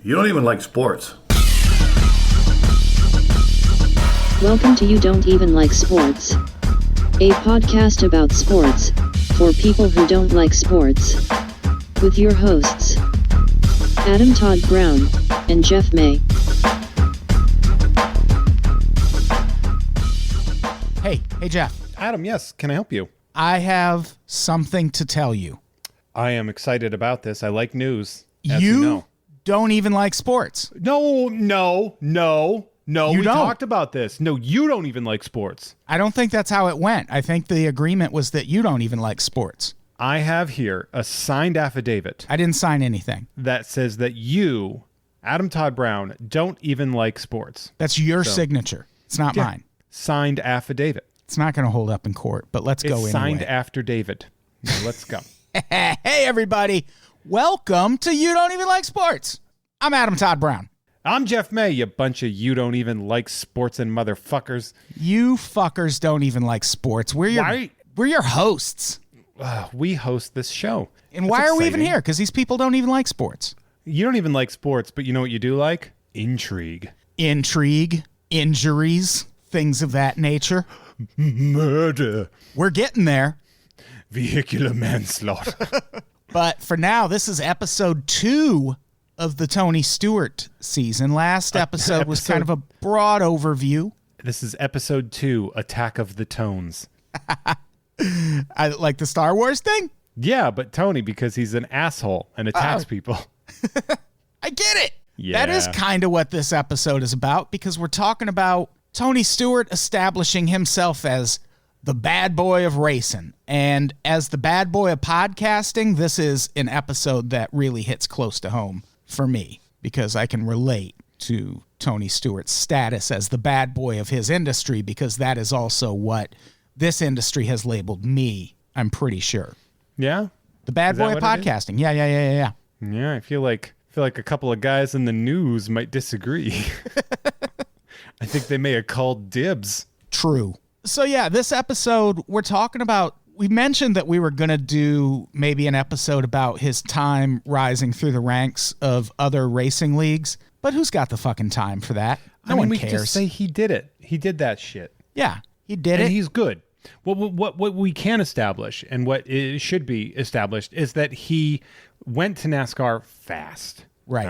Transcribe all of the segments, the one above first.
You don't even like sports. Welcome to You Don't Even Like Sports, a podcast about sports, for people who don't like sports. With your hosts, Adam Todd Brown, and Jeff May. Hey Jeff. Adam, yes, can I help you? I have something to tell you. I am excited about this. I like news. You don't even like sports. No. You We don't. talked about this. No, you don't even like sports. I don't think that's how it went. I think the agreement was that you don't even like sports. I have here a signed affidavit I didn't sign anything. that says that you, Adam Todd Brown, don't even like sports. That's your signature. It's not mine. Signed affidavit. It's not going to hold up in court, but let's go It's signed anyway. after David. Now, let's go. Hey, everybody. Welcome to You Don't Even Like Sports. I'm Adam Todd Brown. I'm Jeff May, you bunch of you don't even like sports and motherfuckers. You fuckers don't even like sports. We're your hosts. We host this show. And That's why are we even exciting. here? Because these people don't even like sports. You don't even like sports, but you know what you do like? Intrigue. Intrigue, injuries, things of that nature. Murder. We're getting there. Vehicular manslaughter. But for now, this is episode 2 of the Tony Stewart season. Last episode was kind of a broad overview. This is episode 2, Attack of the Tones. I like the Star Wars thing. Yeah, but Tony, because he's an asshole and attacks people. I get it. Yeah. That is kind of what this episode is about, because we're talking about Tony Stewart establishing himself as the bad boy of racing. And as the bad boy of podcasting, this is an episode that really hits close to home for me, because I can relate to Tony Stewart's status as the bad boy of his industry, because that is also what this industry has labeled me, I'm pretty sure. Yeah? The bad Is that boy of what it is? podcasting. Yeah. Yeah, I feel like a couple of guys in the news might disagree. I think they may have called dibs. True. So yeah, this episode, we're talking about, we mentioned that we were going to do maybe an episode about his time rising through the ranks of other racing leagues, but who's got the fucking time for that? No one we cares. could just say he did it. He did that shit. Yeah, he did And it. he's good. What we can establish, and what it should be established, is that he went to NASCAR fast. Right.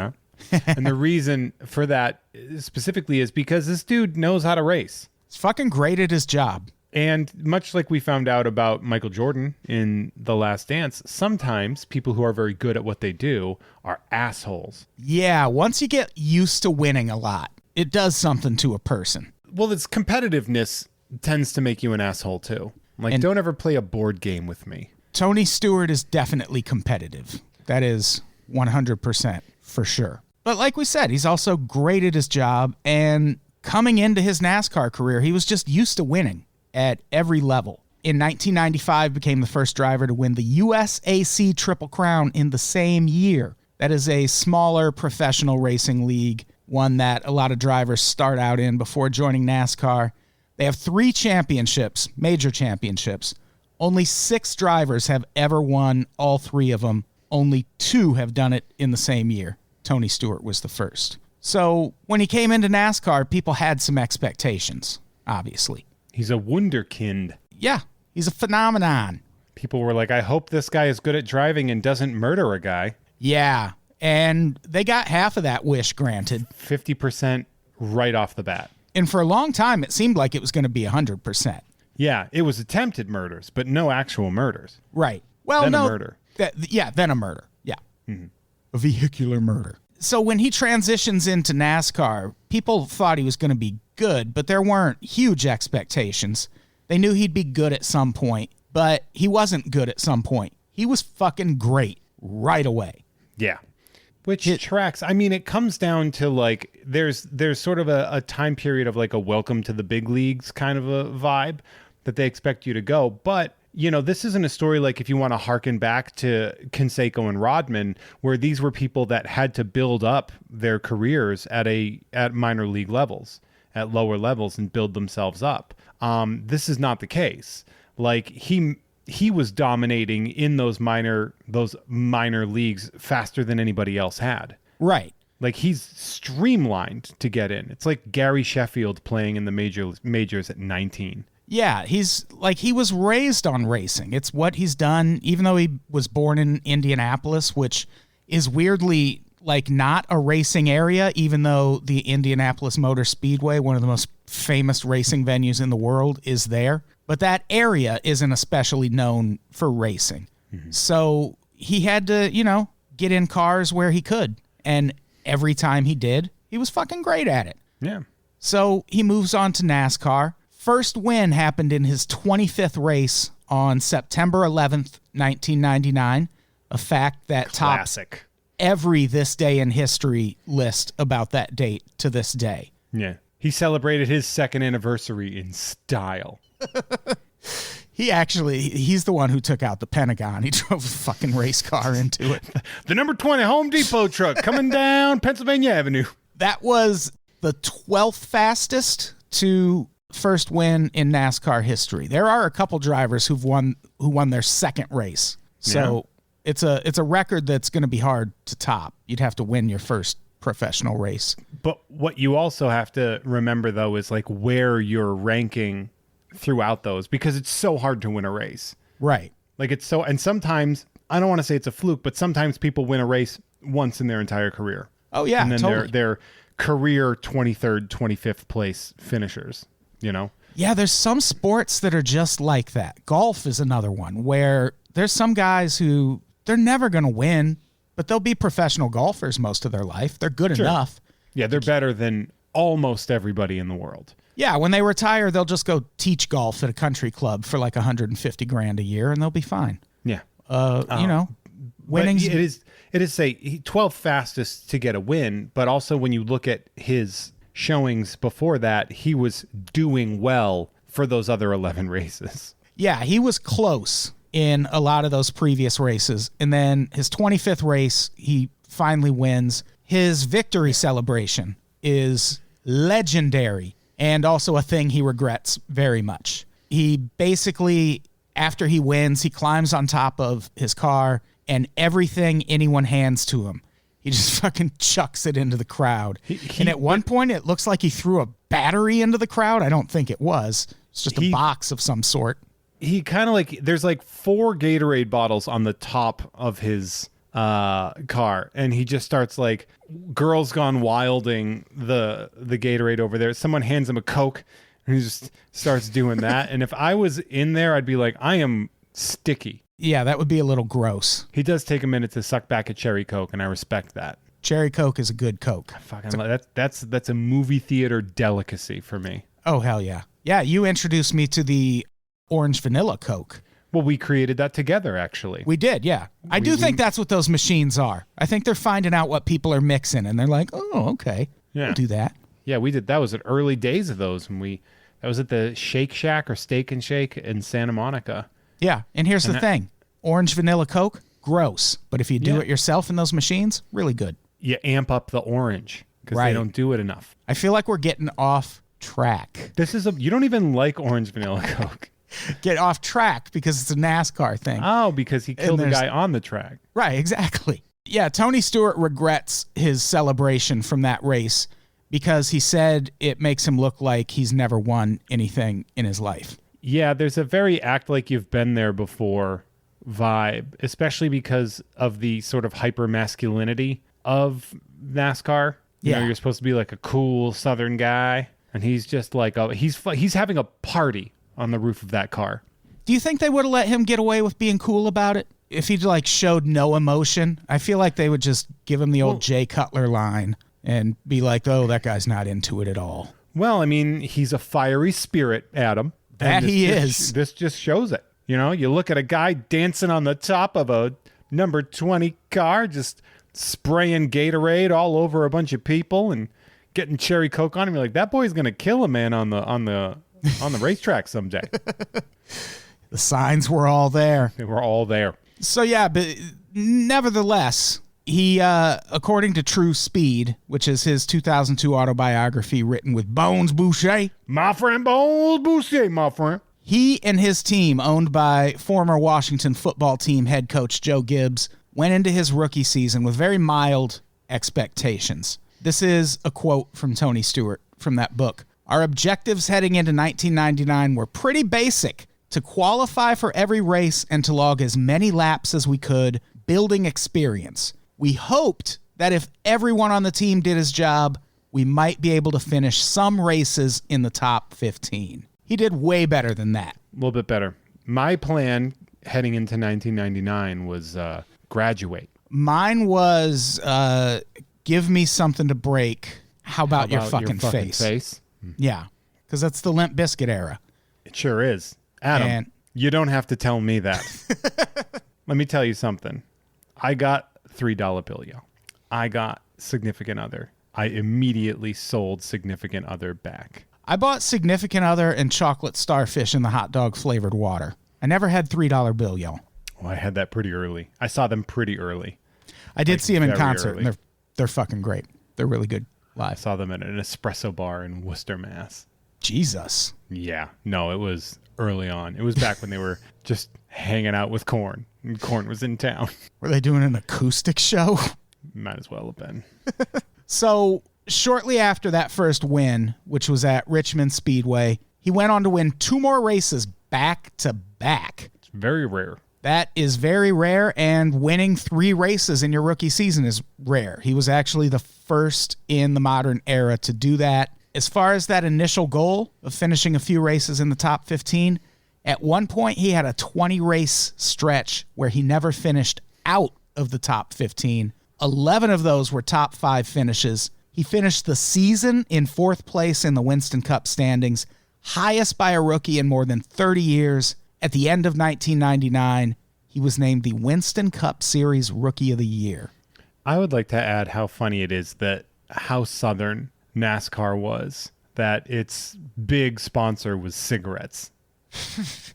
Huh? And the reason for that specifically is because this dude knows how to race. He's fucking great at his job. And much like we found out about Michael Jordan in The Last Dance, sometimes people who are very good at what they do are assholes. Yeah, once you get used to winning a lot, it does something to a person. Well, it's competitiveness tends to make you an asshole too. Like, And- don't ever play a board game with me. Tony Stewart is definitely competitive. That is 100% for sure. But like we said, he's also great at his job, and coming into his NASCAR career, he was just used to winning at every level. In 1995, became the first driver to win the USAC Triple Crown in the same year. That is a smaller professional racing league, one that a lot of drivers start out in before joining NASCAR. They have 3 championships, major championships. Only 6 drivers have ever won all 3 of them. Only 2 have done it in the same year. Tony Stewart was the first. So when he came into NASCAR, people had some expectations, obviously. He's a wunderkind. Yeah, he's a phenomenon. People were like, I hope this guy is good at driving and doesn't murder a guy. Yeah, and they got half of that wish granted. 50% right off the bat. And for a long time, it seemed like it was going to be 100%. Yeah, it was attempted murders, but no actual murders. Right. Well, Then a no. murder. Then a murder. Yeah. Mm-hmm. A vehicular murder. So when he transitions into NASCAR, people thought he was going to be good, but there weren't huge expectations. They knew he'd be good at some point, but he wasn't good at some point. He was fucking great right away. Yeah. Which tracks. I mean, it comes down to like, there's sort of a time period of like a welcome to the big leagues kind of a vibe that they expect you to go. But, you know, this isn't a story like if you want to harken back to Canseco and Rodman, where these were people that had to build up their careers at minor league levels, at lower levels, and build themselves up. This is not the case. Like he was dominating in those minor leagues faster than anybody else had. Right. Like, he's streamlined to get in. It's like Gary Sheffield playing in the majors at 19. Yeah, he was raised on racing. It's what he's done, even though he was born in Indianapolis, which is weirdly like not a racing area, even though the Indianapolis Motor Speedway, one of the most famous racing venues in the world, is there. But that area isn't especially known for racing. Mm-hmm. So he had to, get in cars where he could. And every time he did, he was fucking great at it. Yeah. So he moves on to NASCAR. First win happened in his 25th race on September 11th, 1999, a fact that tops every This Day in History list about that date to this day. Yeah. He celebrated his second anniversary in style. He's the one who took out the Pentagon. He drove a fucking race car into it. The number 20 Home Depot truck coming down Pennsylvania Avenue. That was the 12th fastest to first win in NASCAR history. There are a couple drivers who won their second race. So it's a record that's going to be hard to top. You'd have to win your first professional race. But what you also have to remember, though, is like where you're ranking throughout those, because it's so hard to win a race. Right. Like and sometimes, I don't want to say it's a fluke, but sometimes people win a race once in their entire career. Oh, yeah, and then totally. they're career 23rd, 25th place finishers, Yeah, there's some sports that are just like that. Golf is another one where there's some guys who they're never going to win, but they'll be professional golfers most of their life. They're good enough. Yeah, they're better than almost everybody in the world. Yeah, when they retire, they'll just go teach golf at a country club for like $150,000 a year, and they'll be fine. Yeah, winning. It is say 12th fastest to get a win, but also when you look at his showings before that, he was doing well for those other 11 races. Yeah, he was close in a lot of those previous races, and then his 25th race, he finally wins. His victory celebration is legendary. And also a thing he regrets very much. He basically, after he wins, he climbs on top of his car, and everything anyone hands to him, he just fucking chucks it into the crowd. And at one point, it looks like he threw a battery into the crowd. I don't think it was. It's just a box of some sort. He kind of like, there's like 4 Gatorade bottles on the top of his car, and he just starts like Girls Gone Wilding the Gatorade over there. Someone hands him a Coke and he just starts doing that. And if I was in there, I'd be like, I am sticky. Yeah, that would be a little gross. He does take a minute to suck back a cherry Coke, and I respect that. Cherry Coke is a good Coke. That's a movie theater delicacy for me. Oh, hell yeah. Yeah, you introduced me to the orange vanilla Coke. Well, we created that together, actually. We did, yeah. I do think that's what those machines are. I think they're finding out what people are mixing, and they're like, oh, okay, we'll do that. Yeah, we did. That was at early days of those. That was at the Shake Shack or Steak and Shake in Santa Monica. Yeah, and here's the thing. Orange vanilla Coke, gross. But if you do it yourself in those machines, really good. You amp up the orange because they don't do it enough. I feel like we're getting off track. You don't even like orange vanilla Coke. Get off track because it's a NASCAR thing. Oh, because he killed the guy on the track. Right, exactly. Yeah, Tony Stewart regrets his celebration from that race because he said it makes him look like he's never won anything in his life. Yeah, there's a very act like you've been there before vibe, especially because of the sort of hyper masculinity of NASCAR. You know, you're supposed to be like a cool Southern guy, and he's just like he's having a party on the roof of that car. Do you think they would have let him get away with being cool about it? If he like showed no emotion, I feel like they would just give him the old Jay Cutler line and be like, oh, that guy's not into it at all. Well, I mean, he's a fiery spirit, Adam. That he is. This just shows it. You know, you look at a guy dancing on the top of a number 20 car, just spraying Gatorade all over a bunch of people and getting cherry Coke on him. You're like, that boy's going to kill a man on the racetrack someday. The signs were all there. They were all there. So yeah, but nevertheless, he, according to True Speed, which is his 2002 autobiography written with Bones Boucher. My friend Bones Boucher, my friend. He and his team, owned by former Washington football team head coach Joe Gibbs, went into his rookie season with very mild expectations. This is a quote from Tony Stewart from that book. Our objectives heading into 1999 were pretty basic: to qualify for every race and to log as many laps as we could, building experience. We hoped that if everyone on the team did his job, we might be able to finish some races in the top 15. He did way better than that. A little bit better. My plan heading into 1999 was graduate. Mine was give me something to break. How about your fucking face? Yeah, because that's the Limp Bizkit era. It sure is. Adam, you don't have to tell me that. Let me tell you something. I got $3 bill, yo. I got Significant Other. I immediately sold Significant Other back. I bought Significant Other and chocolate starfish in the hot dog flavored water. I never had $3 bill, yo. Oh, I had that pretty early. I saw them pretty early. I did see them in concert, and they're fucking great. They're really good live. I saw them at an espresso bar in Worcester, Mass. Jesus. Yeah. No, it was early on. It was back when they were just hanging out with Korn, and Korn was in town. Were they doing an acoustic show? Might as well have been. So shortly after that first win, which was at Richmond Speedway, he went on to win 2 more races back to back. It's very rare. That is very rare, and winning 3 races in your rookie season is rare. He was actually the first in the modern era to do that. As far as that initial goal of finishing a few races in the top 15, at one point he had a 20-race stretch where he never finished out of the top 15. 11 of those were top 5 finishes. He finished the season in 4th place in the Winston Cup standings, highest by a rookie in more than 30 years. At the end of 1999, he was named the Winston Cup Series Rookie of the Year. I would like to add how funny it is that how Southern NASCAR was, that its big sponsor was cigarettes.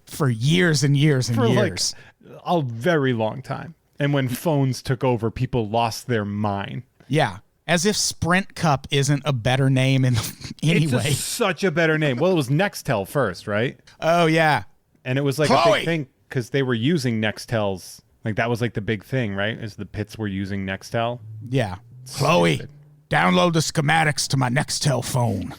For years and years and years. Like a very long time. And when phones took over, people lost their mind. Yeah. As if Sprint Cup isn't a better name in any way. It's such a better name. Well, it was Nextel first, right? Oh, yeah. And it was like a big thing because they were using Nextels. Like that was like the big thing, right? Is the pits were using Nextel. Yeah. Chloe, download the schematics to my Nextel phone.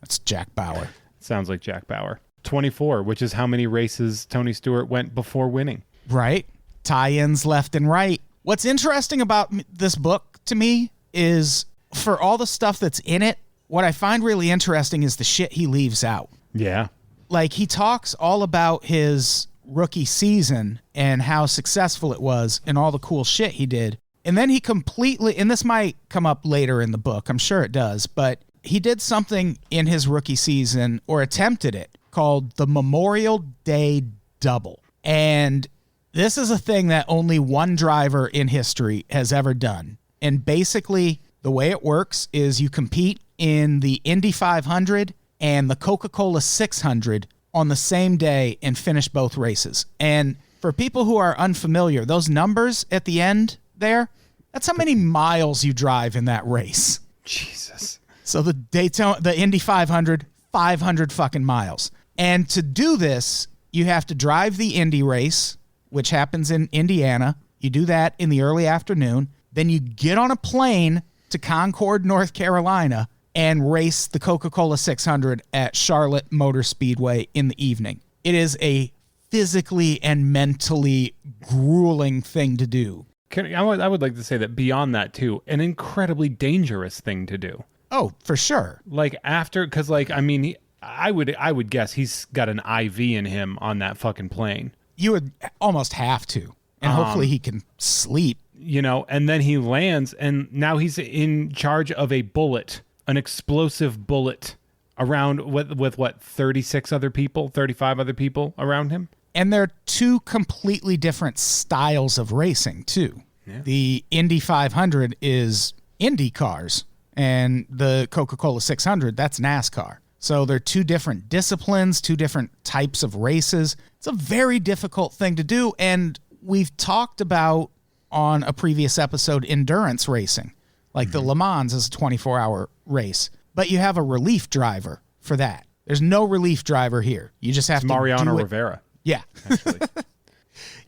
That's Jack Bauer. Sounds like Jack Bauer. 24, which is how many races Tony Stewart went before winning. Right. Tie-ins left and right. What's interesting about this book to me is for all the stuff that's in it, what I find really interesting is the shit he leaves out. Yeah. Like he talks all about his rookie season and how successful it was and all the cool shit he did. And then he completely, and this might come up later in the book, I'm sure it does, but he did something in his rookie season, or attempted it, called the Memorial Day Double. And this is a thing that only one driver in history has ever done. And basically, the way it works is you compete in the Indy 500 and the Coca-Cola 600 on the same day and finish both races. And for people who are unfamiliar, those numbers at the end there, that's how many miles you drive in that race. Jesus. So the Indy 500, 500 fucking miles. And to do this, you have to drive the Indy race, which happens in Indiana. You do that in the early afternoon. Then you get on a plane to Concord, North Carolina, and race the Coca-Cola 600 at Charlotte Motor Speedway in the evening. It is a physically and mentally grueling thing to do. I would like to say that beyond that, too, an incredibly dangerous thing to do. Oh, for sure. Like after, because like, I mean, I would guess he's got an IV in him on that fucking plane. You would almost have to. And hopefully he can sleep. You know, and then he lands, and now he's in charge of a bullet, an explosive bullet, around with what, 36 other people, 35 other people around him? And they're 2 completely different styles of racing, too. Yeah. The Indy 500 is Indy cars, and the Coca-Cola 600, that's NASCAR. So they're 2 different disciplines, 2 different types of races. It's a very difficult thing to do, and we've talked about on a previous episode endurance racing. Like the Le Mans is a 24-hour race, but you have a relief driver for that. There's no relief driver here. You just have to Mariano Rivera. Yeah. Actually.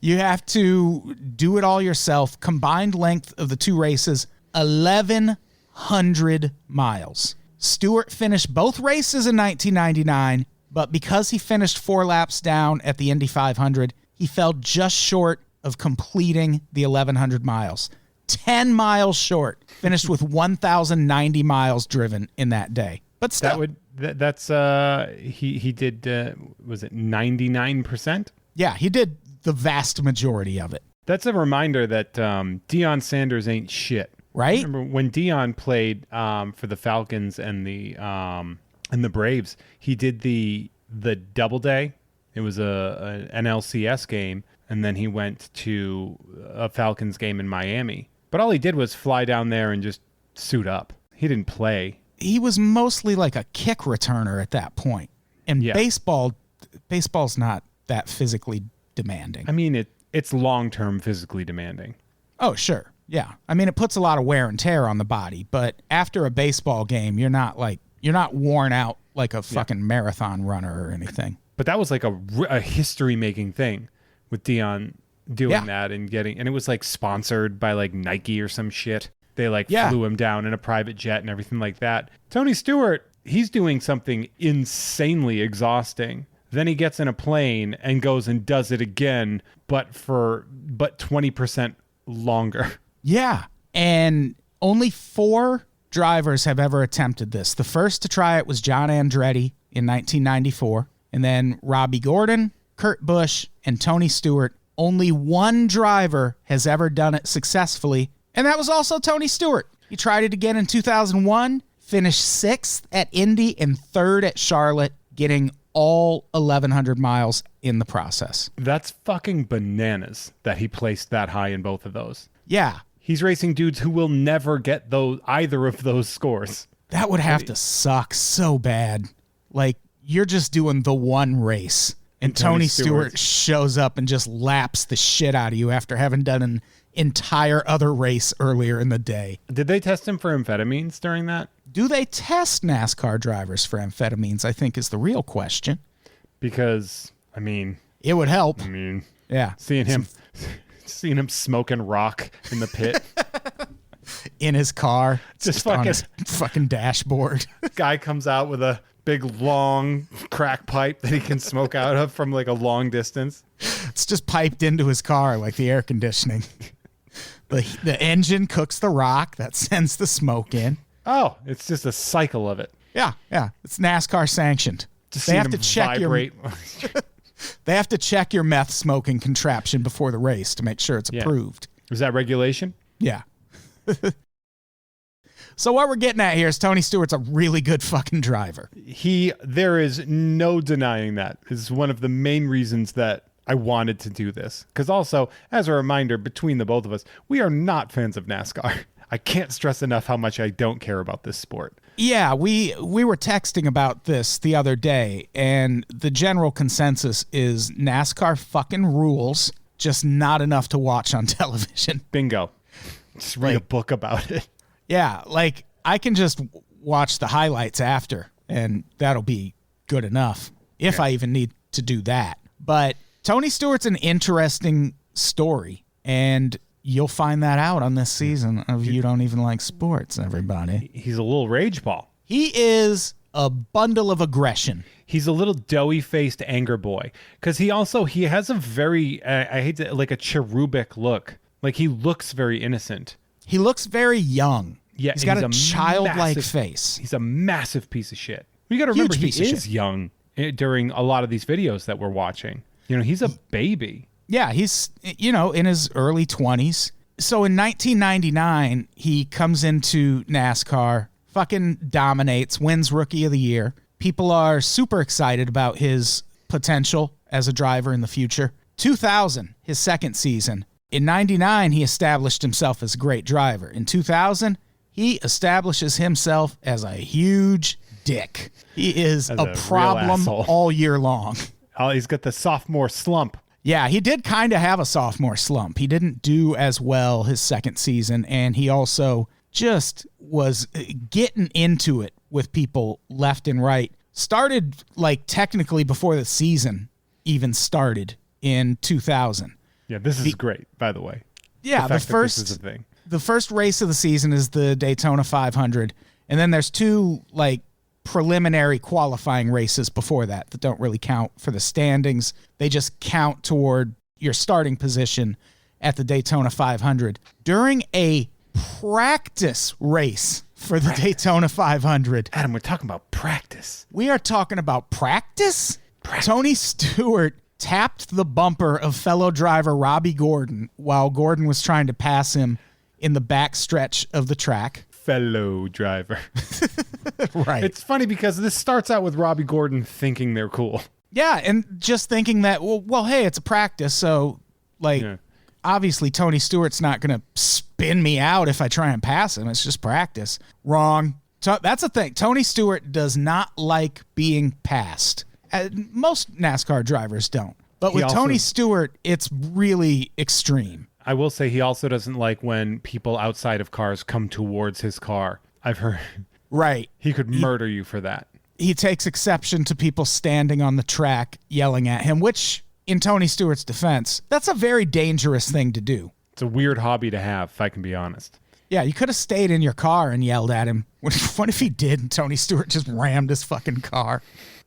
You have to do it all yourself. Combined length of the 2 races, 1,100 miles. Stewart finished both races in 1999, but because he finished 4 laps down at the Indy 500, he fell just short of completing the 1,100 miles. 10 miles short. Finished with 1,090 miles driven in that day. But still. He did, was it 99%? Yeah, he did the vast majority of it. That's a reminder that Deion Sanders ain't shit. Right? Remember when Deion played for the Falcons and the Braves, he did the double-day. It was an NLCS game, and then he went to a Falcons game in Miami. But all he did was fly down there and just suit up. He didn't play. He was mostly like a kick returner at that point. And baseball's not that physically demanding. I mean, it's long-term physically demanding. Oh, sure. Yeah. I mean, it puts a lot of wear and tear on the body, but after a baseball game, you're not worn out like a fucking marathon runner or anything. But that was like a history-making thing with Deion doing that and it was like sponsored by like Nike or some shit. They flew him down in a private jet and everything like that. Tony Stewart, he's doing something insanely exhausting. Then he gets in a plane and goes and does it again, but 20% longer. Yeah. And only 4 drivers have ever attempted this. The first to try it was John Andretti in 1994, and then Robbie Gordon, Kurt Busch, and Tony Stewart. Only 1 driver has ever done it successfully, and that was also Tony Stewart. He tried it again in 2001, finished 6th at Indy and 3rd at Charlotte, getting all 1,100 miles in the process. That's fucking bananas that he placed that high in both of those. Yeah. He's racing dudes who will never get either of those scores. That would have to suck so bad. Like, you're just doing the one race, and Tony Stewart shows up and just laps the shit out of you after having done an entire other race earlier in the day. Did they test him for amphetamines during that? Do they test NASCAR drivers for amphetamines, I think, is the real question. Because, I mean... It would help. I mean... Yeah. Seeing him smoking rock in the pit. In his car. Just on his fucking dashboard. Guy comes out with a big, long crack pipe that he can smoke out of from like a long distance. It's just piped into his car like the air conditioning. The engine cooks the rock that sends the smoke in. Oh, it's just a cycle of it. Yeah. It's NASCAR sanctioned. They have to check They have to check your meth smoking contraption before the race to make sure it's approved. Is that regulation? Yeah. So what we're getting at here is Tony Stewart's a really good fucking driver. There is no denying that. This is one of the main reasons that I wanted to do this. Because also, as a reminder, between the both of us, we are not fans of NASCAR. I can't stress enough how much I don't care about this sport. Yeah, we were texting about this the other day, and the general consensus is NASCAR fucking rules, just not enough to watch on television. Bingo. Just read a book about it. Yeah, like I can just watch the highlights after, and that'll be good enough, if I even need to do that. But Tony Stewart's an interesting story, and you'll find that out on this season of You Don't Even Like Sports, everybody. He's a little rage ball. He is a bundle of aggression. He's a little doughy-faced anger boy. Because he has a very, I hate to, like a cherubic look. Like he looks very innocent. He looks very young. Yeah, he's got a childlike face. He's a massive pice of shit. You got to remember, he is young during a lot of these videos that we're watching. You know, he's a baby. Yeah, he's, in his early 20s. So in 1999, he comes into NASCAR, fucking dominates, wins Rookie of the Year. People are super excited about his potential as a driver in the future. 2000, his second season. In 99, he established himself as a great driver. In 2000, he establishes himself as a huge dick. He is a problem all year long. Oh, he's got the sophomore slump. Yeah, he did kind of have a sophomore slump. He didn't do as well his second season, and he also just was getting into it with people left and right. Started, technically before the season even started in 2000. Yeah, this is great, by the way. Yeah, the first the first race of the season is the Daytona 500, and then there's two like preliminary qualifying races before that don't really count for the standings. They just count toward your starting position at the Daytona 500. During a practice race for the Daytona 500. Adam, we're talking about practice. We are talking about practice? Tony Stewart tapped the bumper of fellow driver Robbie Gordon while Gordon was trying to pass him in the back stretch of the track. Fellow driver. Right. It's funny because this starts out with Robbie Gordon thinking they're cool. Yeah, and just thinking that, well, hey, it's a practice, so, like, obviously Tony Stewart's not going to spin me out if I try and pass him. It's just practice. Wrong. That's the thing. Tony Stewart does not like being passed. Most NASCAR drivers don't. But with Tony Stewart, it's really extreme. I will say he also doesn't like when people outside of cars come towards his car. I've heard. Right. He could murder you for that. He takes exception to people standing on the track yelling at him, which, in Tony Stewart's defense, that's a very dangerous thing to do. It's a weird hobby to have, if I can be honest. Yeah, you could have stayed in your car and yelled at him. What if he did and Tony Stewart just rammed his fucking car?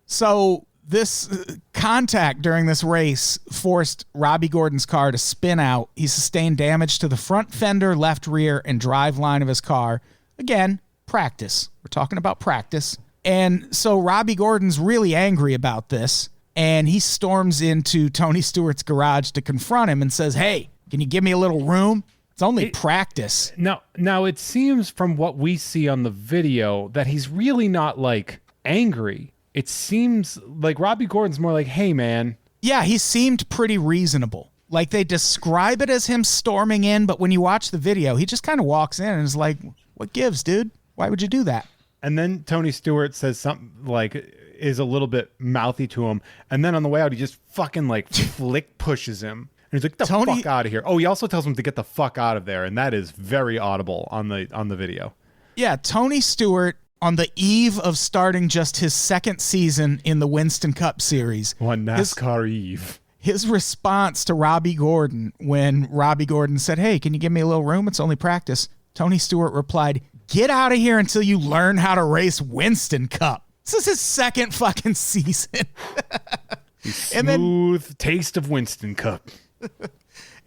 So this contact during this race forced Robbie Gordon's car to spin out. He sustained damage to the front fender, left rear, and drive line of his car. Again, practice. We're talking about practice. And so Robbie Gordon's really angry about this, and he storms into Tony Stewart's garage to confront him and says, hey, can you give me a little room? It's only practice. Now it seems from what we see on the video that he's really not, like, angry. It seems like Robbie Gordon's more like, hey, man. Yeah, he seemed pretty reasonable. Like, they describe it as him storming in, but when you watch the video, he just kind of walks in and is like, what gives, dude? Why would you do that? And then Tony Stewart says something like, is a little bit mouthy to him. And then on the way out, he just fucking like flick pushes him. And he's like, get the fuck out of here. Oh, he also tells him to get the fuck out of there. And that is very audible on the video. Yeah, Tony Stewart, on the eve of starting just his second season in the Winston Cup Series. One NASCAR eve. His response to Robbie Gordon when Robbie Gordon said, hey, can you give me a little room? It's only practice. Tony Stewart replied, get out of here until you learn how to race Winston Cup. This is his second fucking season. Smooth taste of Winston Cup.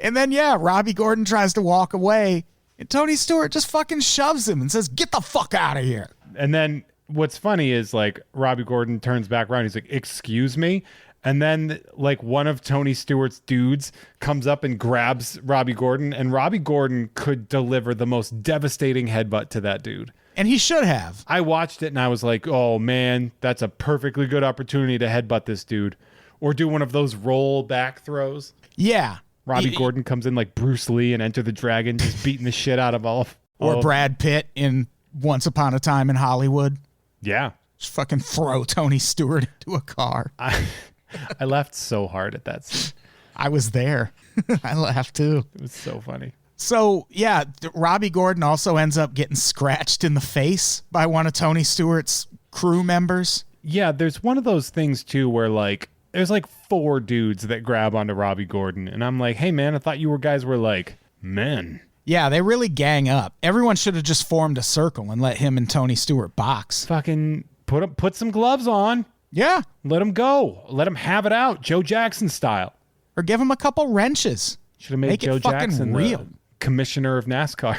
And then, yeah, Robbie Gordon tries to walk away, and Tony Stewart just fucking shoves him and says, get the fuck out of here. And then what's funny is, like, Robbie Gordon turns back around. He's like, excuse me? And then, like, one of Tony Stewart's dudes comes up and grabs Robbie Gordon, and Robbie Gordon could deliver the most devastating headbutt to that dude. And he should have. I watched it, and I was like, oh, man, that's a perfectly good opportunity to headbutt this dude. Or do one of those roll back throws. Yeah. Robbie Gordon comes in like Bruce Lee and Enter the Dragon, just beating the shit out of all. Or Brad Pitt in Once Upon a Time in Hollywood. Yeah. Just fucking throw Tony Stewart into a car. I laughed so hard at that scene. I was there. I laughed too. It was so funny. So, yeah, Robbie Gordon also ends up getting scratched in the face by one of Tony Stewart's crew members. Yeah, there's one of those things too where, like, there's like 4 dudes that grab onto Robbie Gordon. And I'm like, hey, man, I thought you guys were like men. Yeah, they really gang up. Everyone should have just formed a circle and let him and Tony Stewart box. Fucking put some gloves on. Yeah. Let him go. Let him have it out. Joe Jackson style. Or give him a couple wrenches. Should have made Joe Jackson real commissioner of NASCAR.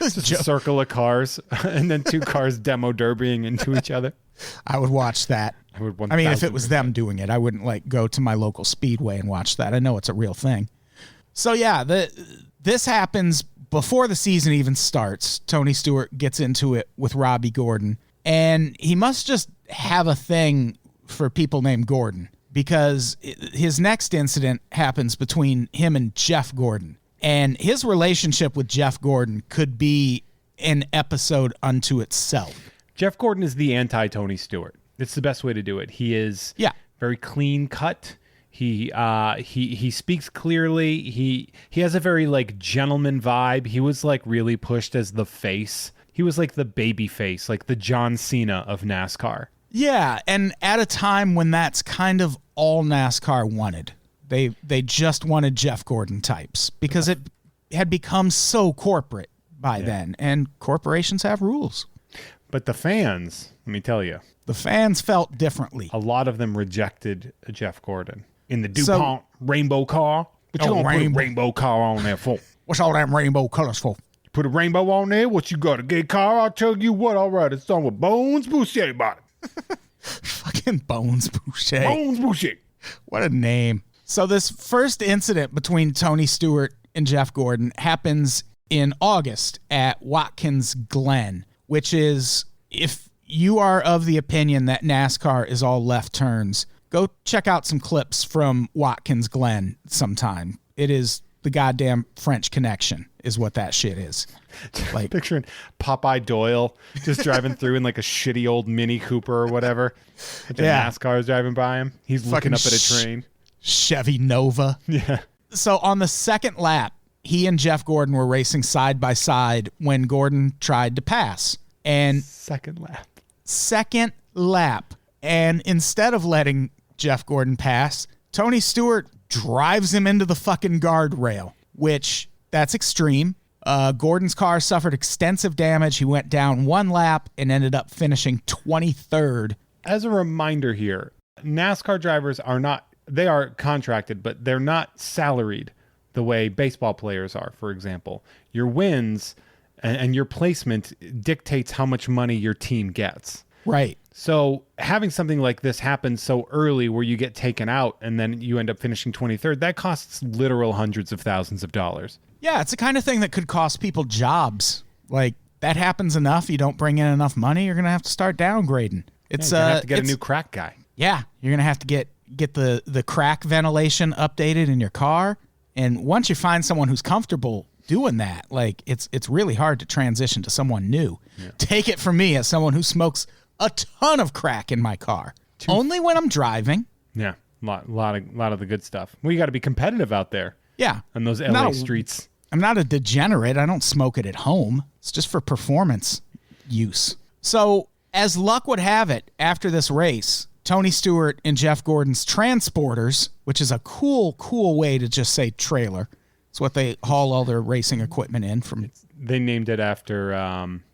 Just a circle of cars and then 2 cars demo derbying into each other. I would watch that. I mean, if it was them doing it, I wouldn't like go to my local speedway and watch that. I know it's a real thing. So yeah, this happens before the season even starts. Tony Stewart gets into it with Robbie Gordon, and he must just have a thing for people named Gordon, because his next incident happens between him and Jeff Gordon. And his relationship with Jeff Gordon could be an episode unto itself. Jeff Gordon is the anti-Tony Stewart. It's the best way to do it. He is very clean cut. He speaks clearly. He has a very like gentleman vibe. He was like really pushed as the face. He was like the baby face, like the John Cena of NASCAR. Yeah, and at a time when that's kind of all NASCAR wanted. They just wanted Jeff Gordon types because it had become so corporate by then, and corporations have rules. But the fans, let me tell you, The fans felt differently. a lot of them rejected Jeff Gordon in the DuPont rainbow car. What you gonna put a rainbow car on there for? What's all them rainbow colors for? You put a rainbow on there? What you got, a gay car? I'll tell you what, all right, it's on with Bones Boucher bottom. Fucking Bones Boucher. Bones Boucher. What a name. So this first incident between Tony Stewart and Jeff Gordon happens in August at Watkins Glen, which is, if you are of the opinion that NASCAR is all left turns, go check out some clips from Watkins Glen sometime. It is the goddamn French Connection is what that shit is. Like, picturing Popeye Doyle just driving through in like a shitty old Mini Cooper or whatever. The NASCAR is driving by him. He's looking up at a train. Chevy Nova. Yeah. So on the second lap, he and Jeff Gordon were racing side by side when Gordon tried to pass. And second lap. And instead of letting Jeff Gordon pass, Tony Stewart drives him into the fucking guardrail, which that's extreme. Gordon's car suffered extensive damage. He went down one lap and ended up finishing 23rd. As a reminder here, NASCAR drivers they are contracted, but they're not salaried the way baseball players are, for example. Your wins and your placement dictates how much money your team gets. Right. So having something like this happen so early where you get taken out and then you end up finishing 23rd, that costs literal hundreds of thousands of dollars. Yeah, it's the kind of thing that could cost people jobs. Like, that happens enough, you don't bring in enough money, you're going to have to start downgrading. It's you're going to have to get a new crack guy. Yeah, you're going to have to get the crack ventilation updated in your car. And once you find someone who's comfortable doing that, like, it's really hard to transition to someone new. Yeah. Take it from me as someone who smokes a ton of crack in my car. Only when I'm driving. Yeah, a lot of the good stuff. Well, you got to be competitive out there. Yeah. On those LA streets. I'm not a degenerate. I don't smoke it at home. It's just for performance use. So, as luck would have it, after this race, Tony Stewart and Jeff Gordon's transporters, which is a cool way to just say trailer. It's what they haul all their racing equipment in from. They named it after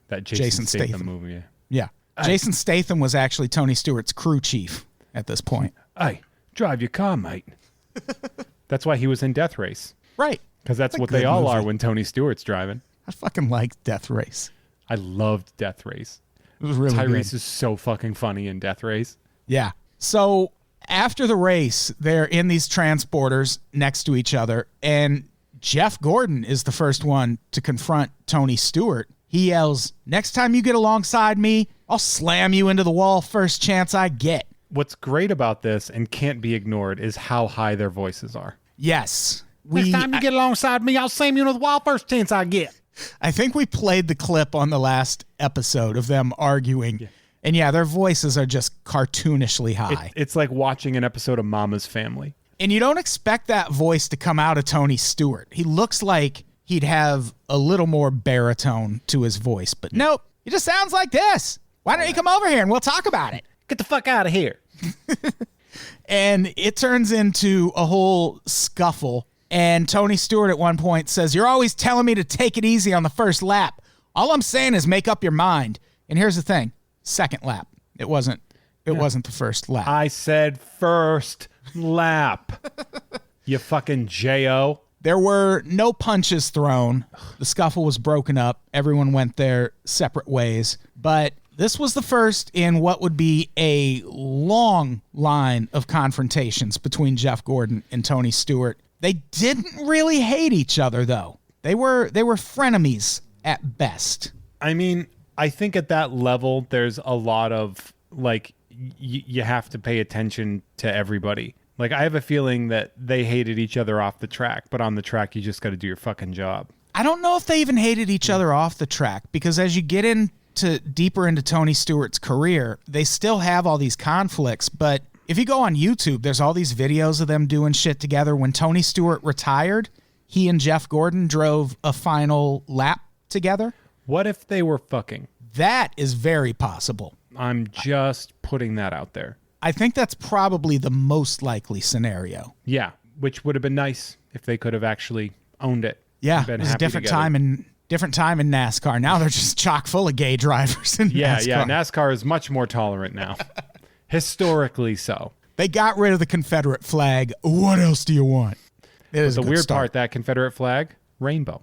that Jason Statham movie. Yeah. Jason Statham was actually Tony Stewart's crew chief at this point. Hey, drive your car, mate. That's why he was in Death Race. Right. Because that's what they all are when Tony Stewart's driving. I fucking liked Death Race. I loved Death Race. It was really Tyrese good. is so fucking funny in Death Race. Yeah. So after the race, they're in these transporters next to each other, and Jeff Gordon is the first one to confront Tony Stewart. He yells, "Next time you get alongside me, I'll slam you into the wall first chance I get." What's great about this and can't be ignored is how high their voices are. Yes. Next time you get alongside me, I'll slam you into the wall first chance I get. I think we played the clip on the last episode of them arguing. Yeah. And yeah, their voices are just cartoonishly high. It's like watching an episode of Mama's Family. And you don't expect that voice to come out of Tony Stewart. He looks like he'd have a little more baritone to his voice. But nope, he just sounds like this. Why don't you come over here and we'll talk about it? Get the fuck out of here. And it turns into a whole scuffle. And Tony Stewart at one point says, "You're always telling me to take it easy on the first lap. All I'm saying is make up your mind." And here's the thing. Second lap. It wasn't the first lap. I said first lap. You fucking J.O. There were no punches thrown. The scuffle was broken up. Everyone went their separate ways. But this was the first in what would be a long line of confrontations between Jeff Gordon and Tony Stewart. They didn't really hate each other, though. They were frenemies at best. I mean, I think at that level, there's a lot of, like, you have to pay attention to everybody. Like, I have a feeling that they hated each other off the track, but on the track, you just got to do your fucking job. I don't know if they even hated each other off the track, because as you get deeper into Tony Stewart's career, they still have all these conflicts. But if you go on YouTube, there's all these videos of them doing shit together. When Tony Stewart retired, he and Jeff Gordon drove a final lap together. What if they were fucking? That is very possible. I'm just putting that out there. I think that's probably the most likely scenario. Yeah, which would have been nice if they could have actually owned it. Yeah, it was a different time in NASCAR. Now they're just chock full of gay drivers in NASCAR. Yeah, NASCAR is much more tolerant now. Historically so. They got rid of the Confederate flag. What else do you want? It is the weird part, that Confederate flag, rainbow.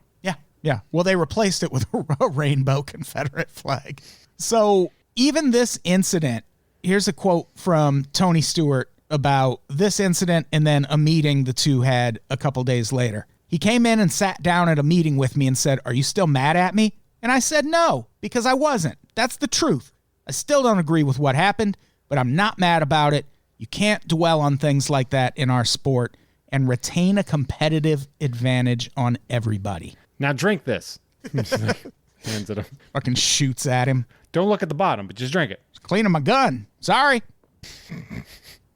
Yeah. Well, they replaced it with a rainbow Confederate flag. So even this incident, here's a quote from Tony Stewart about this incident and then a meeting the two had a couple days later. He came in and sat down at a meeting with me and said, "Are you still mad at me?" And I said, "No, because I wasn't. That's the truth. I still don't agree with what happened, but I'm not mad about it. You can't dwell on things like that in our sport and retain a competitive advantage on everybody." Now drink this. Hands it him. Fucking shoots at him. Don't look at the bottom, but just drink it. Just cleaning my gun. Sorry.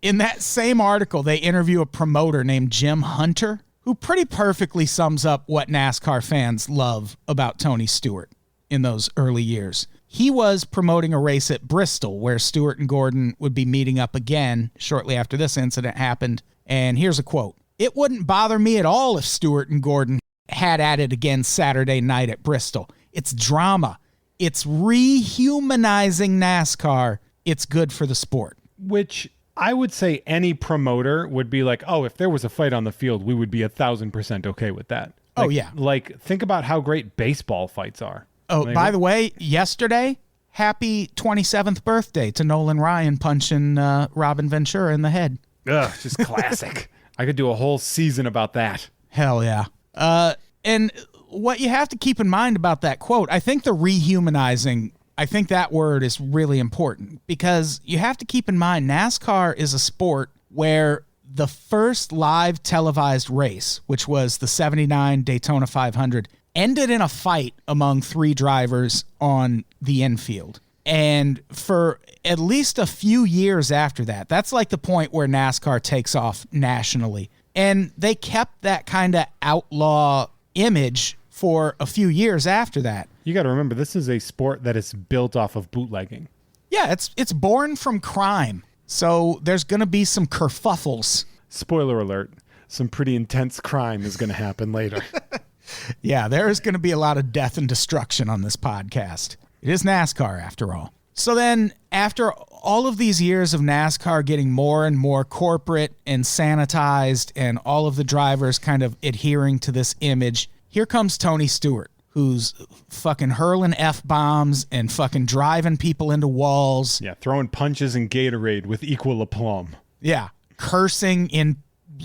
In that same article, they interview a promoter named Jim Hunter, who pretty perfectly sums up what NASCAR fans love about Tony Stewart in those early years. He was promoting a race at Bristol where Stewart and Gordon would be meeting up again shortly after this incident happened. And here's a quote. "It wouldn't bother me at all if Stewart and Gordon had at it again Saturday night at Bristol. It's drama. It's rehumanizing NASCAR. It's good for the sport." Which I would say any promoter would be like, oh, if there was a fight on the field, we would be 1,000% okay with that. Like, oh, yeah. Like, think about how great baseball fights are. Oh, like, by the way, yesterday, happy 27th birthday to Nolan Ryan punching Robin Ventura in the head. Ugh, just classic. I could do a whole season about that. Hell yeah. And what you have to keep in mind about that quote, I think the rehumanizing, I think that word is really important because you have to keep in mind NASCAR is a sport where the first live televised race, which was the 79 Daytona 500, ended in a fight among three drivers on the infield. And for at least a few years after that, that's like the point where NASCAR takes off nationally. And they kept that kind of outlaw image for a few years after that. You got to remember, this is a sport that is built off of bootlegging. Yeah, it's born from crime. So there's going to be some kerfuffles. Spoiler alert, some pretty intense crime is going to happen later. Yeah, there is going to be a lot of death and destruction on this podcast. It is NASCAR, after all. So then, after all of these years of NASCAR getting more and more corporate and sanitized and all of the drivers kind of adhering to this image, here comes Tony Stewart, who's fucking hurling F-bombs and fucking driving people into walls. Yeah, throwing punches in Gatorade with equal aplomb. Yeah, cursing in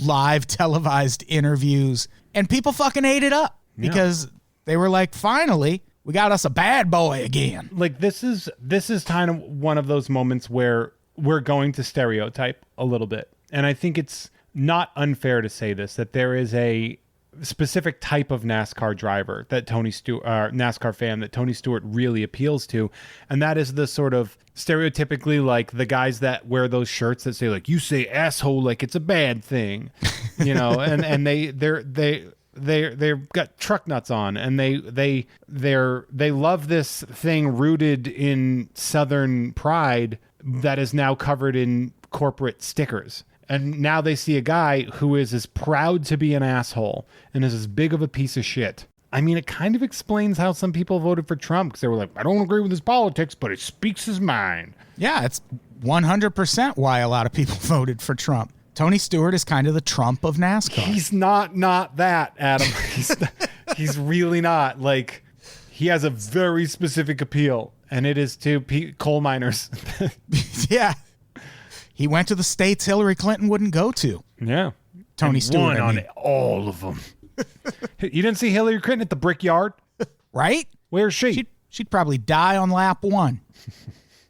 live televised interviews. And people fucking ate it up because they were like, finally, we got us a bad boy again. Like, this is kind of one of those moments where we're going to stereotype a little bit. And I think it's not unfair to say this, that there is a specific type of NASCAR driver that Tony Stewart, NASCAR fan that Tony Stewart really appeals to. And that is the sort of stereotypically like the guys that wear those shirts that say like, you say asshole like it's a bad thing, you know, and they've got truck nuts on and they love this thing rooted in Southern pride that is now covered in corporate stickers. And now they see a guy who is as proud to be an asshole and is as big of a piece of shit. I mean, it kind of explains how some people voted for Trump because they were like, I don't agree with his politics, but it speaks his mind. Yeah, it's 100% why a lot of people voted for Trump. Tony Stewart is kind of the Trump of NASCAR. He's not that, Adam. He's really not. Like, he has a very specific appeal, and it is to coal miners. Yeah. He went to the states Hillary Clinton wouldn't go to. Yeah. Tony Stewart. Won on all of them. You didn't see Hillary Clinton at the Brickyard? Right? Where's she? She'd probably die on lap 1.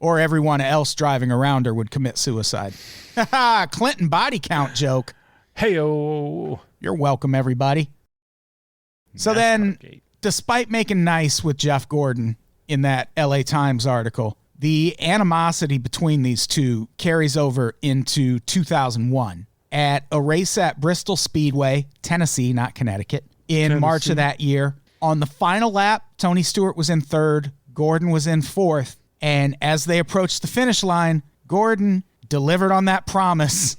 Or everyone else driving around her would commit suicide. Ha Clinton body count joke. Hey-o. You're welcome, everybody. So then, despite making nice with Jeff Gordon in that LA Times article, the animosity between these two carries over into 2001 at a race at Bristol Speedway, Tennessee, not Connecticut, in March of that year. On the final lap, Tony Stewart was in third, Gordon was in fourth, and as they approached the finish line, Gordon delivered on that promise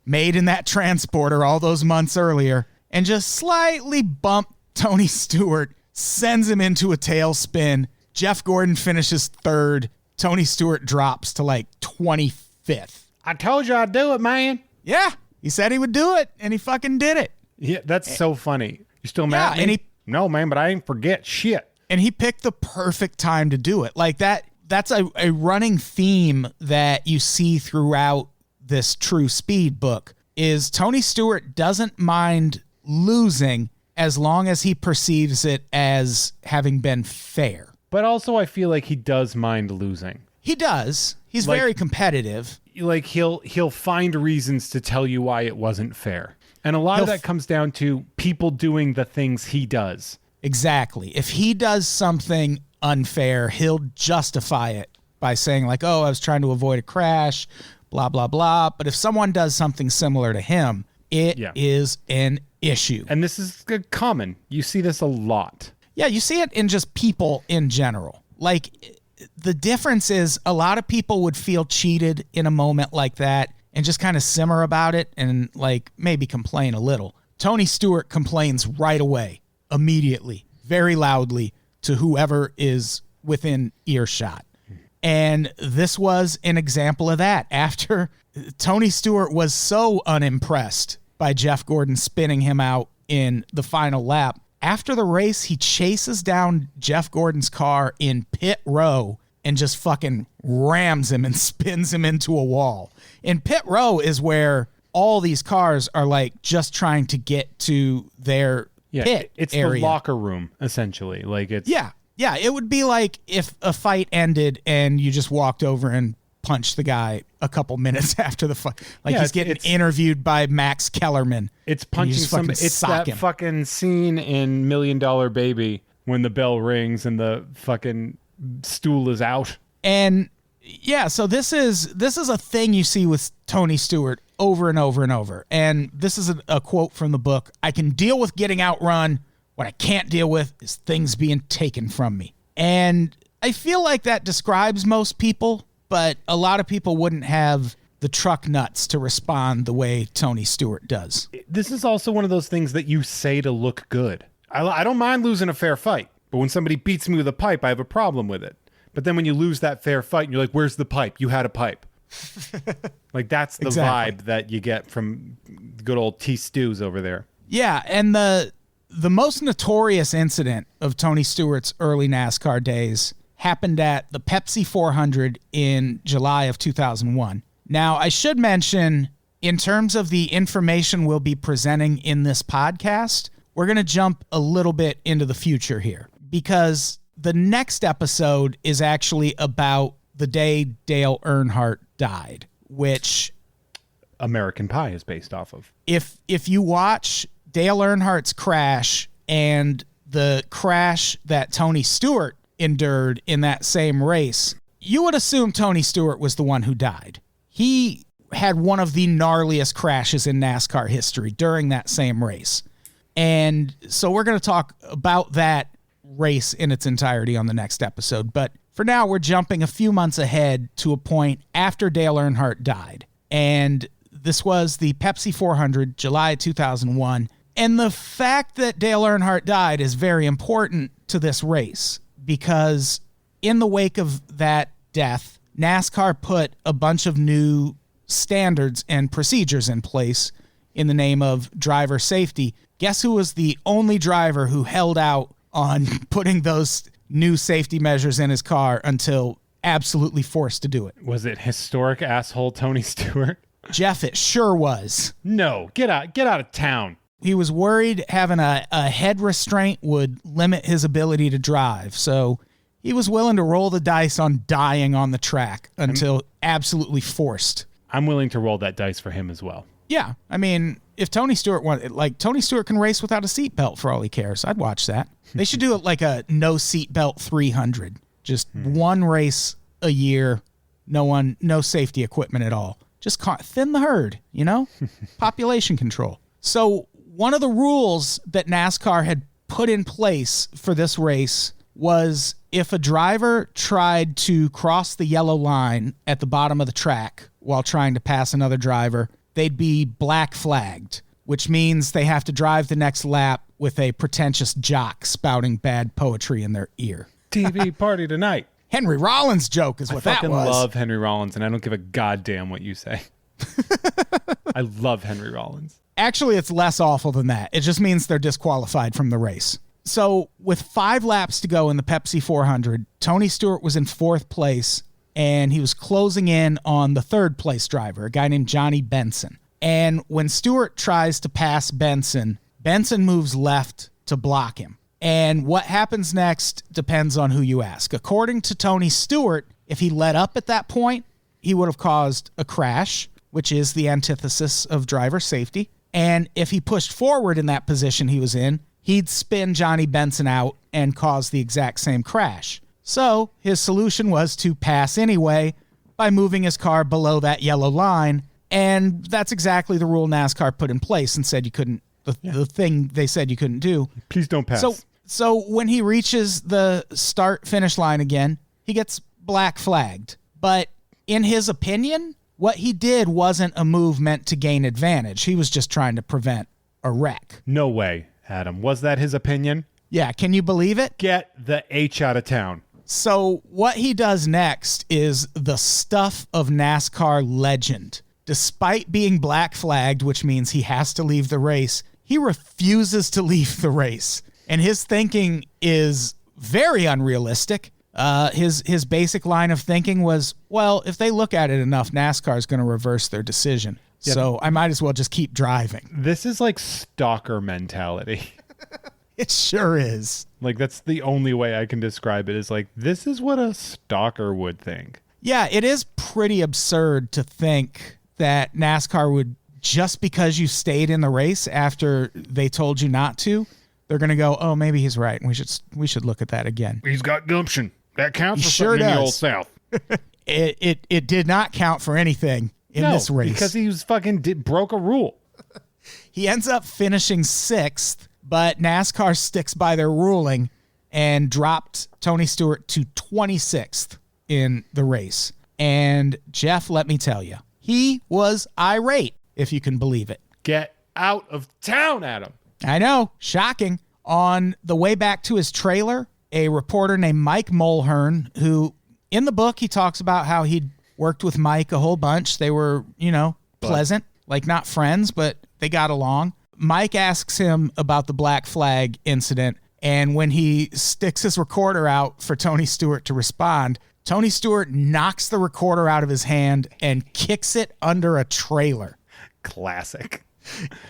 made in that transporter all those months earlier and just slightly bumped Tony Stewart sends him into a tailspin. Jeff Gordon finishes third. Tony Stewart drops to like 25th. I told you I'd do it, man. Yeah, he said he would do it, and he fucking did it. Yeah, that's so funny. You still mad at me? And no, man, but I ain't forget shit. And he picked the perfect time to do it. Like that's a running theme that you see throughout this True Speed book is Tony Stewart doesn't mind losing as long as he perceives it as having been fair. But also I feel like he does mind losing. He does. He's very competitive. Like he'll find reasons to tell you why it wasn't fair. And a lot of that comes down to people doing the things he does. Exactly. If he does something unfair, he'll justify it by saying like, oh, I was trying to avoid a crash, blah, blah, blah. But if someone does something similar to him, it is an issue. And this is common. You see this a lot. Yeah, you see it in just people in general. Like, the difference is a lot of people would feel cheated in a moment like that and just kind of simmer about it and like maybe complain a little. Tony Stewart complains right away, immediately, very loudly to whoever is within earshot. And this was an example of that. After Tony Stewart was so unimpressed by Jeff Gordon spinning him out in the final lap, after the race, he chases down Jeff Gordon's car in pit row and just fucking rams him and spins him into a wall. And pit row is where all these cars are like just trying to get to their pit it's area. The locker room, essentially. Like it's Yeah, it would be like if a fight ended and you just walked over and punched the guy a couple minutes after the fight. Like he's getting interviewed by Max Kellerman. It's punching somebody. It's that fucking scene in $1 Million Baby when the bell rings and the fucking stool is out. And yeah, so this is a thing you see with Tony Stewart over and over and over. And this is a quote from the book. I can deal with getting outrun. What I can't deal with is things being taken from me. And I feel like that describes most people, but a lot of people wouldn't have the truck nuts to respond the way Tony Stewart does. This is also one of those things that you say to look good. I don't mind losing a fair fight, but when somebody beats me with a pipe, I have a problem with it. But then when you lose that fair fight and you're like, where's the pipe? You had a pipe. Like that's the vibe that you get from good old T Stews over there. Yeah, and the most notorious incident of Tony Stewart's early NASCAR days happened at the Pepsi 400 in July of 2001. Now, I should mention, in terms of the information we'll be presenting in this podcast, we're going to jump a little bit into the future here, because the next episode is actually about the day Dale Earnhardt died, which American Pie is based off of. If you watch Dale Earnhardt's crash and the crash that Tony Stewart endured in that same race, you would assume Tony Stewart was the one who died. He had one of the gnarliest crashes in NASCAR history during that same race. And so we're going to talk about that race in its entirety on the next episode. But for now, we're jumping a few months ahead to a point after Dale Earnhardt died. And this was the Pepsi 400, July 2001. And the fact that Dale Earnhardt died is very important to this race, because in the wake of that death, NASCAR put a bunch of new standards and procedures in place in the name of driver safety. Guess who was the only driver who held out on putting those new safety measures in his car until absolutely forced to do it? Was it historic asshole Tony Stewart? Jeff, it sure was. No, get out of town. He was worried having a head restraint would limit his ability to drive, so he was willing to roll the dice on dying on the track until absolutely forced. I'm willing to roll that dice for him as well. Yeah, I mean, if Tony Stewart wanted, like, Tony Stewart can race without a seatbelt for all he cares. I'd watch that. They should do it like a no seatbelt 300. Just one race a year, no safety equipment at all. Just thin the herd, you know? Population control. So one of the rules that NASCAR had put in place for this race was if a driver tried to cross the yellow line at the bottom of the track while trying to pass another driver, they'd be black flagged, which means they have to drive the next lap with a pretentious jock spouting bad poetry in their ear. TV party tonight. Henry Rollins joke is what that was. I fucking love Henry Rollins, and I don't give a goddamn what you say. I love Henry Rollins. Actually, it's less awful than that. It just means they're disqualified from the race. So with 5 laps to go in the Pepsi 400, Tony Stewart was in 4th place, and he was closing in on the 3rd place driver, a guy named Johnny Benson. And when Stewart tries to pass Benson, Benson moves left to block him. And what happens next depends on who you ask. According to Tony Stewart, if he let up at that point, he would have caused a crash, which is the antithesis of driver safety. And if he pushed forward in that position he was in, he'd spin Johnny Benson out and cause the exact same crash. So his solution was to pass anyway by moving his car below that yellow line. And that's exactly the rule NASCAR put in place and said you couldn't, the thing they said you couldn't do. Please don't pass. So when he reaches the start-finish line again, he gets black flagged. But in his opinion, what he did wasn't a move meant to gain advantage. He was just trying to prevent a wreck. No way, Adam. Was that his opinion? Yeah, can you believe it? Get the H out of town. So what he does next is the stuff of NASCAR legend. Despite being black flagged, which means he has to leave the race, he refuses to leave the race. And his thinking is very unrealistic. His basic line of thinking was, well, if they look at it enough, NASCAR is going to reverse their decision. Yep. So I might as well just keep driving. This is like stalker mentality. It sure is. Like, that's the only way I can describe it, is like, this is what a stalker would think. Yeah, it is pretty absurd to think that NASCAR would, just because you stayed in the race after they told you not to, they're going to go, oh, maybe he's right. We should look at that again. He's got gumption. That counts for sure something does. in the old South. It did not count for anything in this race. Because he was broke a rule. He ends up finishing 6th, but NASCAR sticks by their ruling and dropped Tony Stewart to 26th in the race. And Jeff, let me tell you, he was irate, if you can believe it. Get out of town, Adam. I know, shocking. On the way back to his trailer, a reporter named Mike Mulhern, who in the book, he talks about how he'd worked with Mike a whole bunch. They were, pleasant, like not friends, but they got along. Mike asks him about the black flag incident. And when he sticks his recorder out for Tony Stewart to respond, Tony Stewart knocks the recorder out of his hand and kicks it under a trailer. Classic.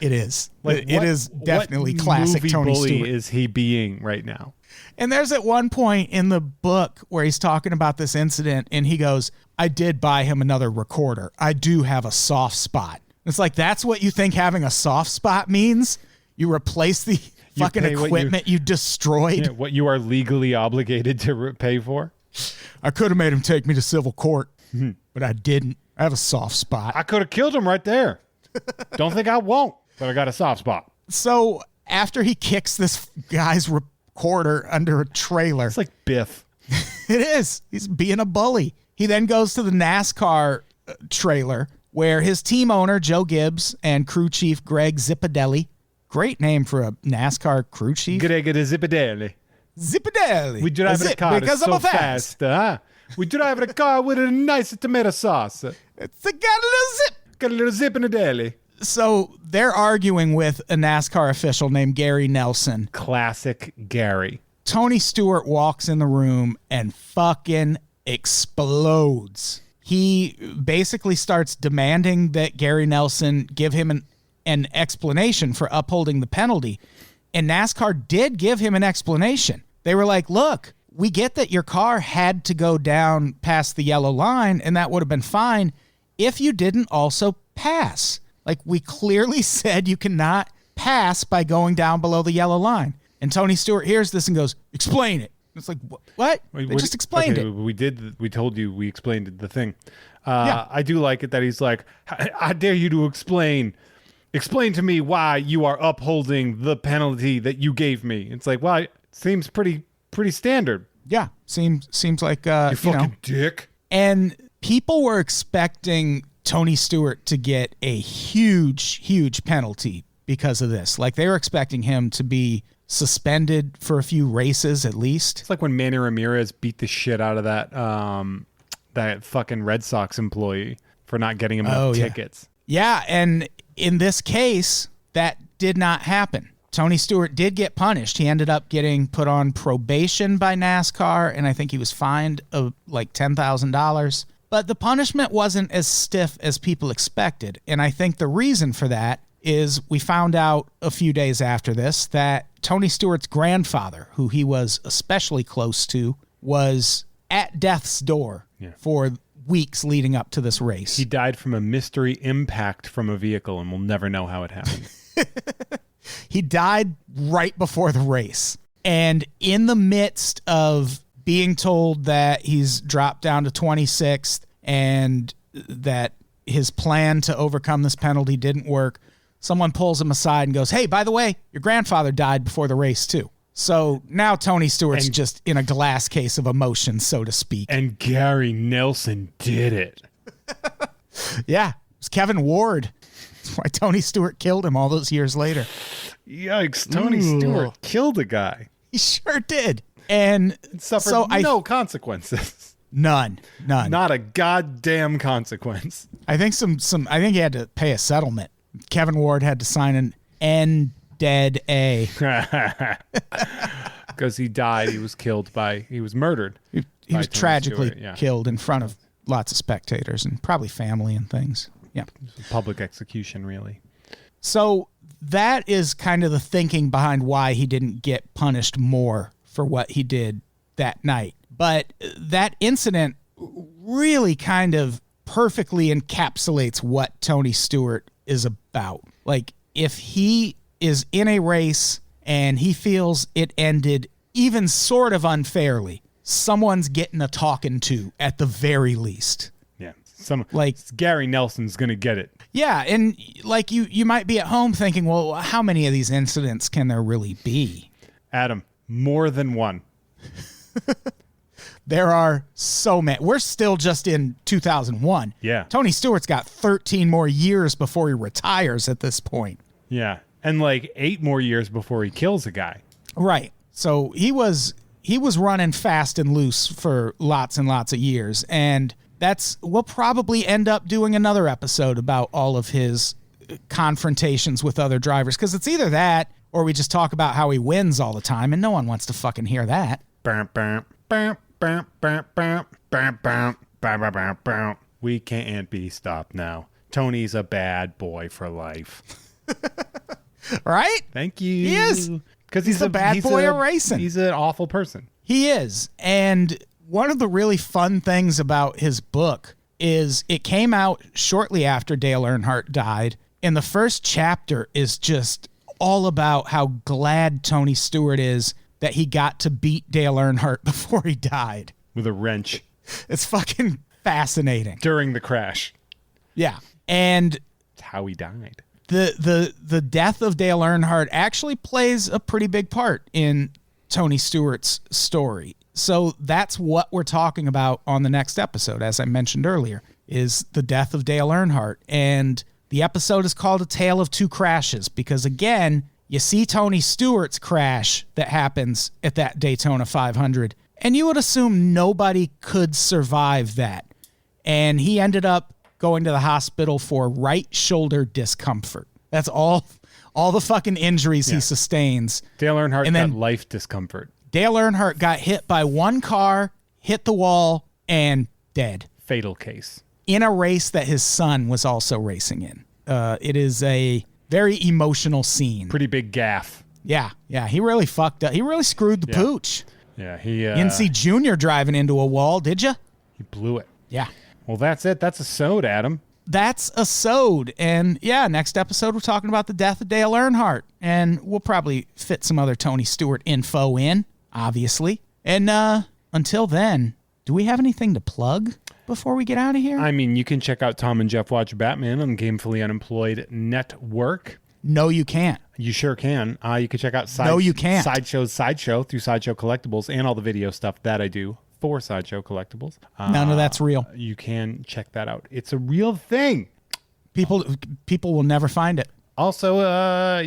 It is. It is definitely classic Tony bully Stewart. Is he being right now? And there's at one point in the book where he's talking about this incident and he goes, I did buy him another recorder. I do have a soft spot. It's like, that's what you think having a soft spot means? You replace the fucking equipment you destroyed? Yeah, what you are legally obligated to pay for? I could have made him take me to civil court, but I didn't. I have a soft spot. I could have killed him right there. Don't think I won't, but I got a soft spot. So after he kicks this guy's recorder under a trailer. It's like Biff. It is. He's being a bully. He then goes to the NASCAR trailer where his team owner, Joe Gibbs, and crew chief Greg Zipadelli, great name for a NASCAR crew chief. Greg Zipadelli. Zipadelli. We drive a car because so I'm fast. Huh? We drive a car with a nice tomato sauce. It's got a little zip. Got a little zip in the deli. So they're arguing with a NASCAR official named Gary Nelson. Classic Gary. Tony Stewart walks in the room and fucking explodes. He basically starts demanding that Gary Nelson give him an explanation for upholding the penalty. And NASCAR did give him an explanation. They were like, look, we get that your car had to go down past the yellow line, and that would have been fine if you didn't also pass. Like, we clearly said you cannot pass by going down below the yellow line. And Tony Stewart hears this and goes, explain it. It's like, what? They just explained it. We told you, we explained the thing. Yeah. I do like it that he's like, I dare you to explain to me why you are upholding the penalty that you gave me. It's like, well, it seems pretty standard. Yeah, seems like you fucking dick. And people were expecting Tony Stewart to get a huge penalty because of this. Like, they were expecting him to be suspended for a few races at least. It's like when Manny Ramirez beat the shit out of that fucking Red Sox employee for not getting him enough tickets. Yeah, and in this case, that did not happen. Tony Stewart did get punished. He ended up getting put on probation by NASCAR, and I think he was fined like $10,000. But the punishment wasn't as stiff as people expected. And I think the reason for that is we found out a few days after this that Tony Stewart's grandfather, who he was especially close to, was at death's door for weeks leading up to this race. He died from a mystery impact from a vehicle, and we'll never know how it happened. He died right before the race. And in the midst of being told that he's dropped down to 26th and that his plan to overcome this penalty didn't work, someone pulls him aside and goes, hey, by the way, your grandfather died before the race too. So now Tony Stewart's just in a glass case of emotion, so to speak. And Gary Nelson did it. Yeah, it was Kevin Ward. That's why Tony Stewart killed him all those years later. Yikes, Tony Stewart killed a guy. He sure did. And suffered no consequences. None. Not a goddamn consequence. I think I think he had to pay a settlement. Kevin Ward had to sign an NDA. Because he died. He was murdered. He was tragically killed in front of lots of spectators and probably family and things. Yeah. Public execution, really. So that is kind of the thinking behind why he didn't get punished more for what he did that night. But that incident really kind of perfectly encapsulates what Tony Stewart is about. Like, if he is in a race and he feels it ended even sort of unfairly, someone's getting a talking to at the very least. Yeah. Gary Nelson's going to get it. Yeah, and like you might be at home thinking, well, how many of these incidents can there really be? Adam, more than one. There are so many. We're still just in 2001. Yeah. Tony Stewart's got 13 more years before he retires at this point. Yeah, and like 8 more years before he kills a guy. Right. So he was running fast and loose for lots and lots of years, and we'll probably end up doing another episode about all of his confrontations with other drivers, because it's either that or we just talk about how he wins all the time, and no one wants to fucking hear that. We can't be stopped now. Tony's a bad boy for life. Right? Thank you. He is. Because he's a bad boy of racing. He's an awful person. He is. And one of the really fun things about his book is it came out shortly after Dale Earnhardt died. And the first chapter is just all about how glad Tony Stewart is that he got to beat Dale Earnhardt before he died. With a wrench. It's fucking fascinating. During the crash. Yeah. And it's how he died. The death of Dale Earnhardt actually plays a pretty big part in Tony Stewart's story. So that's what we're talking about on the next episode, as I mentioned earlier, is the death of Dale Earnhardt. And the episode is called A Tale of Two Crashes because, again, you see Tony Stewart's crash that happens at that Daytona 500, and you would assume nobody could survive that. And he ended up going to the hospital for right shoulder discomfort. That's all the fucking injuries he sustains. Dale Earnhardt got life discomfort. Dale Earnhardt got hit by one car, hit the wall, and dead. Fatal case. In a race that his son was also racing in. It is a very emotional scene. Pretty big gaffe. Yeah. He really fucked up. He really screwed the pooch. Yeah, you didn't see Junior driving into a wall, did you? He blew it. Yeah. Well, that's it. That's a sode, Adam. That's a sode. And yeah, next episode we're talking about the death of Dale Earnhardt. And we'll probably fit some other Tony Stewart info in, obviously. And until then, do we have anything to plug before we get out of here? I mean, you can check out Tom and Jeff Watch Batman on Gamefully Unemployed Network. No, you can't. You sure can. You can check out Sideshow's Sideshow through Sideshow Collectibles and all the video stuff that I do for Sideshow Collectibles. None of that's real. You can check that out. It's a real thing. People will never find it. Also, I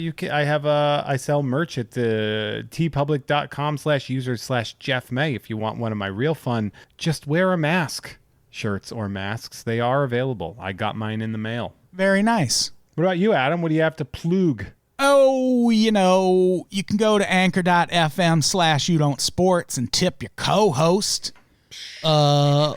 sell merch at tpublic.com/user/Jeff May. If you want one of my real fun, just wear a mask shirts or masks. They are available. I got mine in the mail. Very nice. What about you, Adam? What do you have to plug? Oh, you can go to anchor.fm/youdon'tsports and tip your co-host. Follow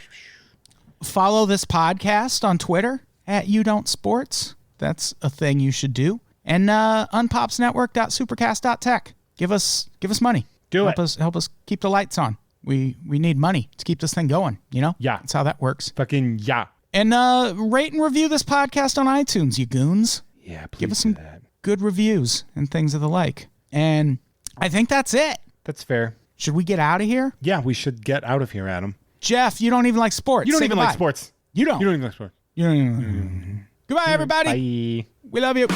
this podcast on Twitter @youdon'tsports. That's a thing you should do. And unpopsnetwork.supercast.tech. Give us money. Help us keep the lights on. We need money to keep this thing going, Yeah. That's how that works. Fucking yeah. And rate and review this podcast on iTunes, you goons. Yeah, please give us some good reviews and things of the like. And I think that's it. That's fair. Should we get out of here? Yeah, we should get out of here, Adam. Jeff, you don't even like sports. You don't Say even goodbye. like sports. You don't. You don't even like sports. You don't even. Goodbye, everybody. Bye. We love you.